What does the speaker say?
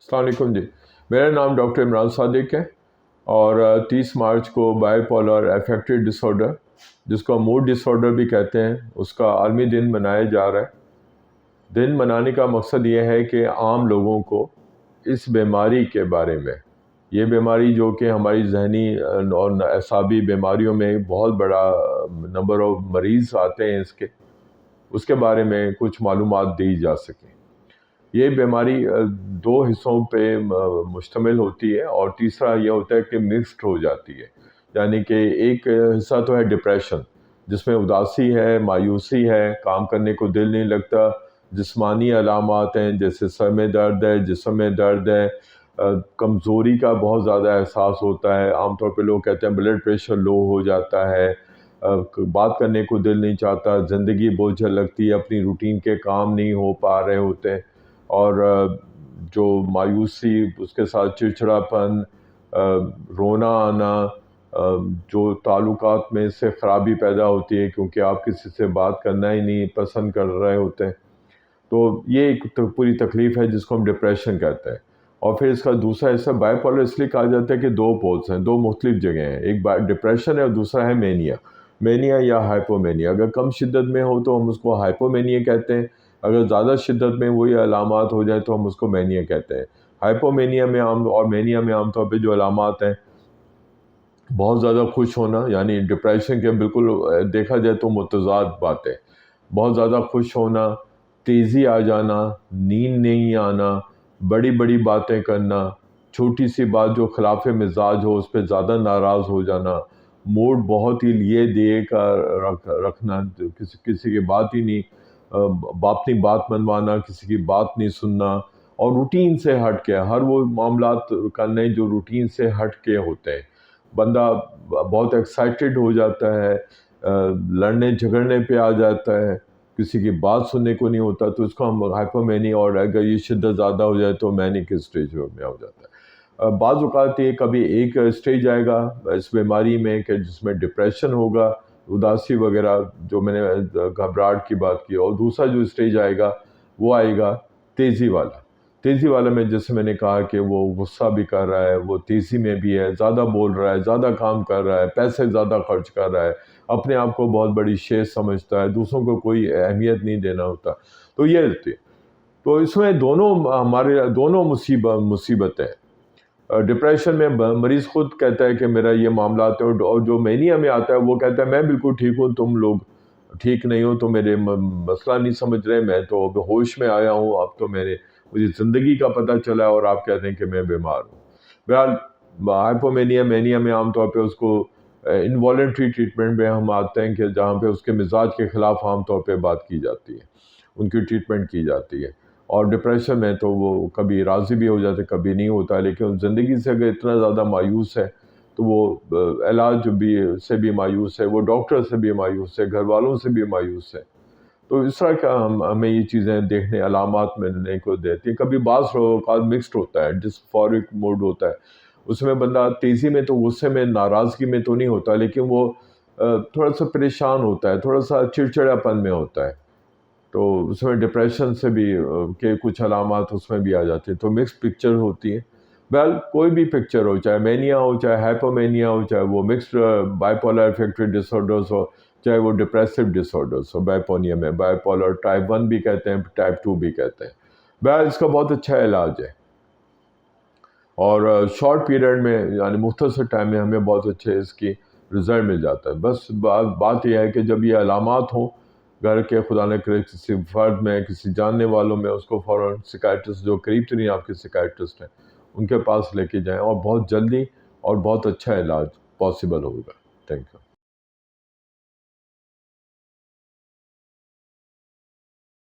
अस्सलाम वालेकुम जी। मेरा नाम डॉक्टर इमरान सादिक है और 30 मार्च को बाइपोलर अफेक्टिव डिसऑर्डर, जिसको मूड डिसऑर्डर भी कहते हैं, उसका आलमी दिन मनाया जा रहा है। दिन मनाने का मकसद ये है कि आम लोगों को इस बीमारी के बारे में, ये बीमारी जो कि हमारी जहनी और असाबी बीमारियों में बहुत बड़ा नंबर ऑफ मरीज़ आते हैं उसके बारे में कुछ मालूमात दी जा सकें। ये बीमारी दो हिस्सों पे मुश्तमिल होती है और तीसरा ये होता है कि मिक्स्ड हो जाती है। यानी कि एक हिस्सा तो है डिप्रेशन, जिसमें उदासी है, मायूसी है, काम करने को दिल नहीं लगता, जिस्मानी अलामात हैं जैसे सर में दर्द है, जिस्म में दर्द है, कमज़ोरी का बहुत ज़्यादा एहसास होता है। आमतौर पे लोग कहते हैं ब्लड प्रेशर लो हो जाता है, बात करने को दिल नहीं चाहता, ज़िंदगी बोझिल लगती है, अपनी रूटीन के काम नहीं हो पा रहे होते हैं और जो मायूसी, उसके साथ चिड़चिड़ापन, रोना आना, जो ताल्लुकात में इससे ख़राबी पैदा होती है क्योंकि आप किसी से बात करना ही नहीं पसंद कर रहे होते हैं। तो ये एक तो पूरी तकलीफ़ है जिसको हम डिप्रेशन कहते हैं। और फिर इसका दूसरा हिस्सा बाइपोलर इसलिए कहा जाता है कि दो पोल्स हैं, दो मुख्तलिफ जगह हैं। एक डिप्रेशन है और दूसरा है मेनिया या हाइपोमेनिया। अगर कम शिद्दत में हो तो हम उसको हाइपोमेनिया कहते हैं, अगर ज़्यादा शिद्दत में वही अलामात हो जाए तो हम उसको मेनिया कहते हैं। हाइपोमेनिया में और मेनिया में आमतौर पे जो अलामात हैं, बहुत ज़्यादा खुश होना, यानी डिप्रेशन के बिल्कुल देखा जाए तो मुतज़ाद बातें, बहुत ज़्यादा खुश होना, तेज़ी आ जाना, नींद नहीं आना, बड़ी बड़ी बातें करना, छोटी सी बात जो खिलाफ मिजाज हो उस पर ज़्यादा नाराज़ हो जाना, मूड बहुत ही लिए दिए का रखना, किसी की बात ही नहीं, अपनी बात मनवाना, किसी की बात नहीं सुनना, और रूटीन से हट के हर वो मामलात करने जो रूटीन से हट के होते हैं। बंदा बहुत एक्साइटेड हो जाता है, लड़ने झगड़ने पे आ जाता है, किसी की बात सुनने को नहीं होता, तो इसको हम हाइपोमेनिया, और अगर ये शिद्दत ज़्यादा हो जाए तो मैनिक स्टेज में हो जाता है। बाज़ औक़ात ये कभी एक स्टेज आएगा इस बीमारी में कि जिसमें डिप्रेशन होगा, उदासी वगैरह जो मैंने घबराहट की बात की, और दूसरा जो स्टेज आएगा वो आएगा तेज़ी वाला। तेज़ी वाले में जैसे मैंने कहा कि वो गुस्सा भी कर रहा है, वो तेज़ी में भी है, ज़्यादा बोल रहा है, ज़्यादा काम कर रहा है, पैसे ज़्यादा खर्च कर रहा है, अपने आप को बहुत बड़ी शेर समझता है, दूसरों को कोई अहमियत नहीं देना होता। तो ये होती है। तो इसमें हमारे दोनों मुसीबतें हैं। डिप्रेशन में मरीज़ खुद कहता है कि मेरा ये मामला है, और जो मेनिया में आता है वो कहता है मैं बिल्कुल ठीक हूँ, तुम लोग ठीक नहीं हो, तो मेरे मसला नहीं समझ रहे, मैं तो अब होश में आया हूँ, अब तो मुझे ज़िंदगी का पता चला है और आप कहते हैं कि मैं बीमार हूँ। बहरहाल मेनिया में आमतौर पे उसको इनवॉलेंट्री ट्रीटमेंट में हम आते हैं कि जहाँ पे उसके मिजाज के ख़िलाफ़ आमतौर पे बात की जाती है, उनकी ट्रीटमेंट की जाती है। और डिप्रेशन में तो वो कभी राज़ी भी हो जाते, कभी नहीं होता, लेकिन ज़िंदगी से अगर इतना ज़्यादा मायूस है तो वो इलाज से भी मायूस है, वो डॉक्टर से भी मायूस है, घर वालों से भी मायूस है। तो इस तरह का हमें ये चीज़ें देखने अलामात मिलने को देती हैं। कभी बाज़ औक़ात मिक्स्ड होता है, डिस्फोरिक मूड होता है, उसमें बंदा तेज़ी में तो गुस्से में, नाराज़गी में तो नहीं होता, लेकिन वो थोड़ा सा परेशान होता है, थोड़ा सा चिड़चिड़ापन में होता है। तो उसमें डिप्रेशन से भी के कुछ अलामात उसमें भी आ जाते हैं। तो मिक्स पिक्चर होती है। बहरहाल कोई भी पिक्चर हो, चाहे मेनिया हो, चाहे हाइपोमेनिया हो, चाहे वो मिक्स्ड बाइपोलर अफेक्टिव डिसऑर्डर्स हो, चाहे वो डिप्रेसिव डिसऑर्डर्स हो, बाइपोनिया में बाइपोलर टाइप 1 भी कहते हैं, टाइप 2 भी कहते हैं। बहरहाल इसका बहुत अच्छा इलाज है और शॉर्ट पीरियड में, यानी मुख्तसर टाइम में हमें बहुत अच्छे इसकी रिज़ल्ट मिल जाता है। बस बात यह है कि जब ये अलामात हों घर के, खुदा न करे किसी फ़र्द में, किसी जानने वालों में, उसको फ़ौरन साइकियाट्रिस्ट, जो करीब तरीन आपके साइकियाट्रिस्ट हैं, उनके पास लेके जाएं और बहुत जल्दी और बहुत अच्छा इलाज पॉसिबल होगा। Thank you.